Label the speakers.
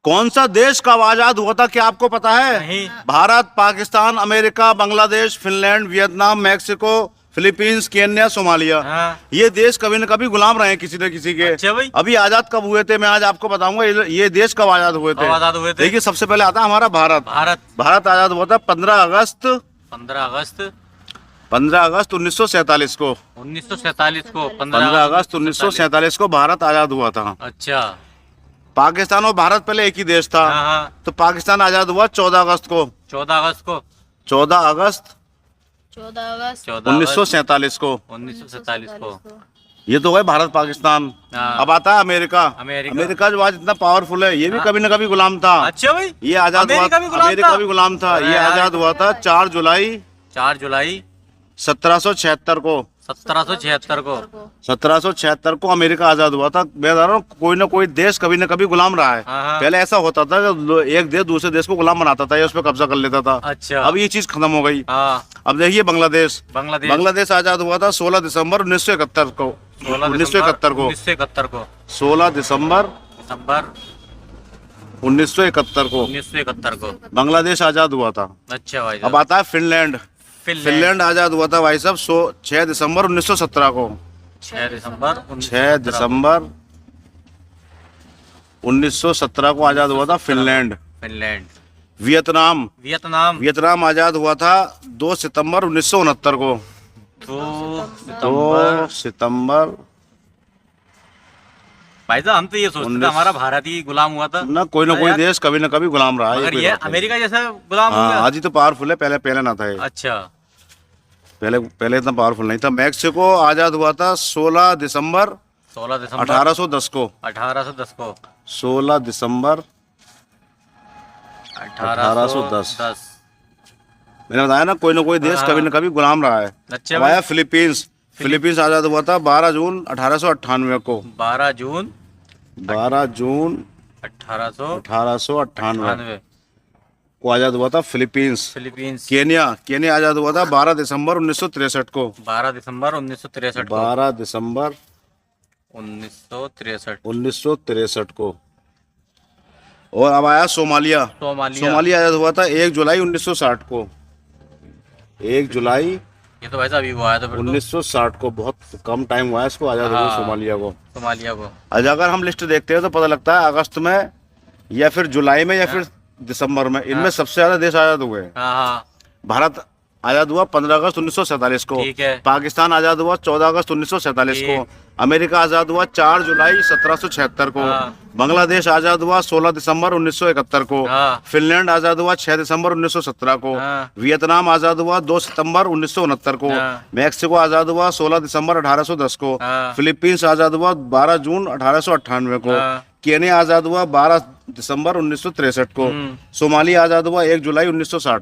Speaker 1: कौन सा देश कब आजाद हुआ था, क्या आपको पता है?
Speaker 2: नहीं।
Speaker 1: Bharat, Pakistan, America, Bangladesh, Finland, Vietnam, Mexico, Philippines, Kenya, Somalia.
Speaker 2: हाँ।
Speaker 1: ये देश कभी न कभी गुलाम रहे हैं किसी न किसी के।
Speaker 2: अच्छा भाई।
Speaker 1: अभी आजाद कब हुए थे मैं आज आपको बताऊंगा, ये देश कब आजाद हुए थे।
Speaker 2: कब आजाद हुए थे?
Speaker 1: देखिए, सबसे पहले आता है हमारा भारत। भारत आजाद हुआ था 15 अगस्त 1947 को।
Speaker 2: 1947 को
Speaker 1: 15 अगस्त 1947 को भारत आजाद हुआ था।
Speaker 2: अच्छा।
Speaker 1: पाकिस्तान और भारत पहले एक ही देश था।
Speaker 2: हाँ।
Speaker 1: तो पाकिस्तान आजाद हुआ 14 अगस्त को।
Speaker 2: 14 अगस्त को
Speaker 1: 14 अगस्त 1947 को।
Speaker 2: 1947 को।
Speaker 1: ये तो है भारत पाकिस्तान।
Speaker 2: हाँ।
Speaker 1: अब आता है अमेरिका।
Speaker 2: अमेरिका।
Speaker 1: अमेरिका जो आज इतना पावरफुल है, ये भी
Speaker 2: हाँ।
Speaker 1: कभी न कभी गुलाम था।
Speaker 2: अच्छा भाई।
Speaker 1: ये आजाद हुआ,
Speaker 2: अमेरिका भी गुलाम
Speaker 1: अमेरिका
Speaker 2: था?
Speaker 1: भी गुलाम था।
Speaker 2: अरे
Speaker 1: ये
Speaker 2: यार।
Speaker 1: आजाद हुआ था 4 जुलाई
Speaker 2: 4 जुलाई
Speaker 1: 1776 को।
Speaker 2: 1776 को।
Speaker 1: 1776 को अमेरिका आजाद हुआ था। मैं बता रहा हूँ, कोई ना कोई देश कभी न कभी गुलाम रहा है।
Speaker 2: हाँ।
Speaker 1: पहले ऐसा होता था कि एक देश दूसरे देश को गुलाम बनाता था या उस पर कब्जा कर लेता था।
Speaker 2: अच्छा।
Speaker 1: अब ये चीज खत्म हो गई।
Speaker 2: हाँ।
Speaker 1: अब देखिए बांग्लादेश।
Speaker 2: बांग्लादेश।
Speaker 1: बांग्लादेश आजाद हुआ था 16 दिसंबर 1971 को। 1971 को।
Speaker 2: 1971 को।
Speaker 1: 16 दिसंबर
Speaker 2: दिसंबर
Speaker 1: 1971 को
Speaker 2: 1971 को
Speaker 1: बांग्लादेश आजाद हुआ था।
Speaker 2: अच्छा भाई।
Speaker 1: अब आता है फिनलैंड। फिनलैंड आजाद हुआ था भाई साहब 6 दिसंबर 1917 को।
Speaker 2: 6 दिसंबर
Speaker 1: 6 दिसंबर 1917 को आजाद हुआ था Finland.
Speaker 2: Finland.
Speaker 1: Vietnam.
Speaker 2: Vietnam.
Speaker 1: Vietnam आजाद हुआ था 2 सितंबर 1969 को।
Speaker 2: 2
Speaker 1: सितंबर।
Speaker 2: भाई साहब, हम तो ये सोचते थे हमारा भारत ही गुलाम हुआ था।
Speaker 1: ना कोई
Speaker 2: यार।
Speaker 1: देश कभी न कभी गुलाम रहा है।
Speaker 2: मगर
Speaker 1: कोई
Speaker 2: ये
Speaker 1: बात नहीं।
Speaker 2: अमेरिका जैसा गुलाम हो
Speaker 1: हाँ,
Speaker 2: गया।
Speaker 1: आज ही तो पावरफुल है, पहले ना था ये।
Speaker 2: अच्छा।
Speaker 1: पहले इतना पावरफुल नहीं था। मैक्सिको आजाद हुआ था 16 दिसंबर
Speaker 2: 16 दिसंबर
Speaker 1: 1810 को।
Speaker 2: 1810 को।
Speaker 1: 16 दिसंबर
Speaker 2: 1810।
Speaker 1: मैंने बताया ना कोई देश
Speaker 2: हाँ।
Speaker 1: कभी न कभी गुलाम रहा है।
Speaker 2: अच्छा
Speaker 1: अब
Speaker 2: भाई।
Speaker 1: आया फिलीपींस। फिलीपींस आजाद हुआ था 12 जून 1898 को।
Speaker 2: 12 जून
Speaker 1: 1898 को आजाद हुआ था फिलीपींस।
Speaker 2: फिलीपींस।
Speaker 1: केनिया आजाद हुआ था 12 दिसंबर 1963 को।
Speaker 2: 12 दिसंबर 1963 को।
Speaker 1: 12 दिसंबर
Speaker 2: 1963
Speaker 1: को। और अब आया सोमालिया।
Speaker 2: सोमालिया।
Speaker 1: आजाद हुआ था 1 जुलाई 1960 को। 1 जुलाई
Speaker 2: ये तो भाई साहब अभी वो आया था फिर तो।
Speaker 1: 1960 को। बहुत कम टाइम हुआ है इसको आजाद हुए
Speaker 2: हाँ।
Speaker 1: सोमालिया को।
Speaker 2: सोमालिया को।
Speaker 1: आज अगर हम लिस्ट देखते हैं तो पता लगता है अगस्त में या फिर जुलाई में या फिर दिसंबर में, इनमें सबसे ज्यादा देश आजाद हुए हैं।
Speaker 2: हाँ।
Speaker 1: भारत आजाद हुआ 15 अगस्त 1947 को।
Speaker 2: ठीक है।
Speaker 1: पाकिस्तान आजाद हुआ 14 अगस्त 1947 को। अमेरिका आजाद हुआ 4 जुलाई 1776 को।
Speaker 2: हाँ।
Speaker 1: बांग्लादेश आजाद हुआ 16 दिसंबर 1971 को।
Speaker 2: हाँ।
Speaker 1: फिनलैंड आजाद हुआ 6 दिसंबर 1917 को।
Speaker 2: हाँ।
Speaker 1: वियतनाम आजाद हुआ 2 सितंबर 1969 को।
Speaker 2: हाँ।
Speaker 1: मैक्सिको आजाद हुआ 16 दिसंबर 1810 को।
Speaker 2: हाँ।
Speaker 1: फिलीपींस आजाद हुआ 12 जून 1898 को।
Speaker 2: हाँ।
Speaker 1: केन्या आजाद हुआ 12 दिसंबर 1963 को। सोमालिया आजाद हुआ 1 जुलाई 1960